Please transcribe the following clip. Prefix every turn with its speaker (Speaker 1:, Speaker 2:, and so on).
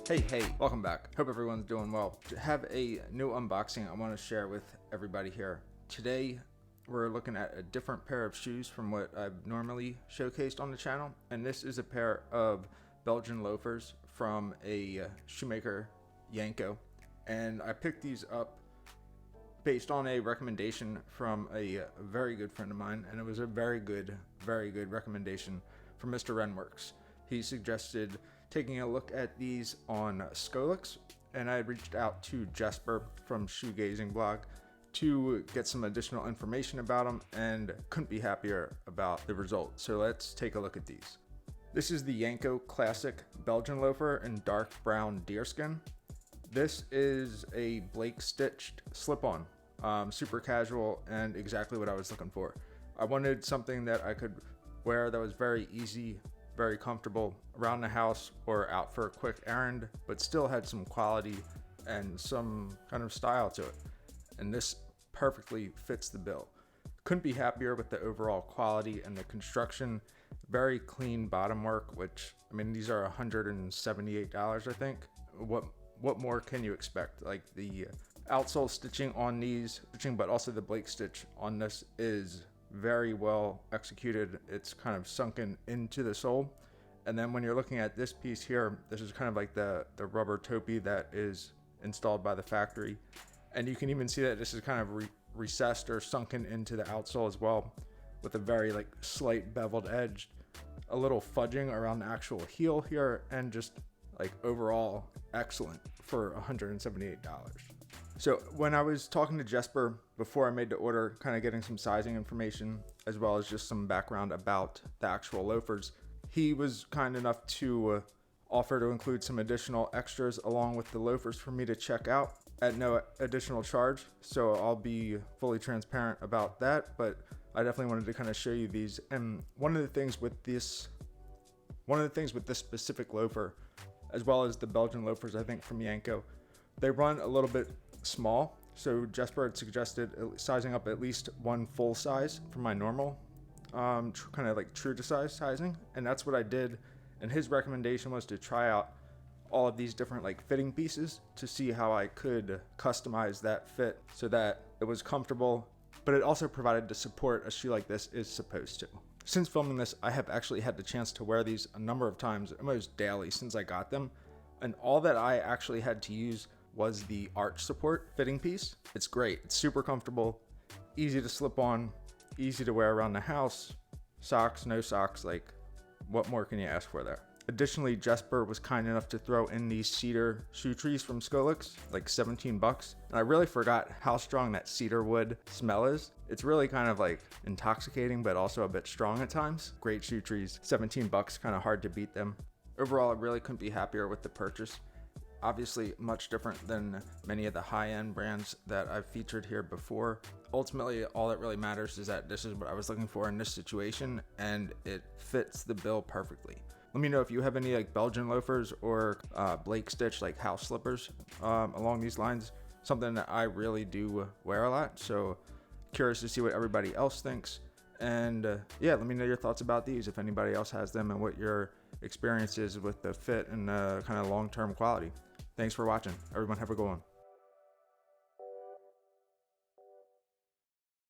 Speaker 1: Hey, welcome back. Hope everyone's doing well. I have a new unboxing I want to share with everybody here. Today, we're looking at a different pair of shoes from what I've normally showcased on the channel. And this is a pair of Belgian loafers from a shoemaker, Yanko. And I picked these up based on a recommendation from a very good friend of mine. And it was a very good recommendation from Mr. Renworks. He suggested taking a look at these on Skolyx, and I reached out to Jesper from Shoegazing Blog to get some additional information about them, and couldn't be happier about the result. So let's take a look at these. This is the Yanko Classic Belgian Loafer in dark brown deerskin. This is a Blake stitched slip-on, super casual and exactly what I was looking for. I wanted something that I could wear that was very easy, very comfortable around the house or out for a quick errand, but still had some quality and some kind of style to it. And this perfectly fits the bill. Couldn't be happier with the overall quality and the construction. Very clean bottom work, which, I mean, these are $178, I think. What more can you expect? Like the outsole stitching on these, but also the Blake stitch on this is very well executed. It's kind of sunken into the sole. And then when you're looking at this piece here, this is kind of like the rubber topi that is installed by the factory. And you can even see that this is kind of recessed or sunken into the outsole as well, with a very like slight beveled edge, a little fudging around the actual heel here, and just like overall excellent for $178. So when I was talking to Jesper before I made the order, kind of getting some sizing information as well as just some background about the actual loafers, he was kind enough to offer to include some additional extras along with the loafers for me to check out at no additional charge. So I'll be fully transparent about that, but I definitely wanted to kind of show you these. And one of the things with this specific loafer, as well as the Belgian loafers, I think from Yanko, they run a little bit small. So Jesper had suggested sizing up at least one full size from my normal, kind of like true to size sizing. And that's what I did. And his recommendation was to try out all of these different like fitting pieces to see how I could customize that fit so that it was comfortable, but it also provided the support a shoe like this is supposed to. Since filming this, I have actually had the chance to wear these a number of times, almost daily since I got them. And all that I actually had to use was the arch support fitting piece. It's great. It's super comfortable, easy to slip on, easy to wear around the house. Socks, no socks, like what more can you ask for there? Additionally, Jesper was kind enough to throw in these cedar shoe trees from Skolyx, like $17. And I really forgot how strong that cedar wood smell is. It's really kind of like intoxicating, but also a bit strong at times. Great shoe trees, $17, kind of hard to beat them. Overall, I really couldn't be happier with the purchase. Obviously, much different than many of the high-end brands that I've featured here before. Ultimately, all that really matters is that this is what I was looking for in this situation, and it fits the bill perfectly. Let me know if you have any like Belgian loafers or Blake stitch like house slippers along these lines. Something that I really do wear a lot. So curious to see what everybody else thinks. And yeah, let me know your thoughts about these if anybody else has them and what your experience is with the fit and kind of long-term quality. Thanks for watching. Everyone have a good one.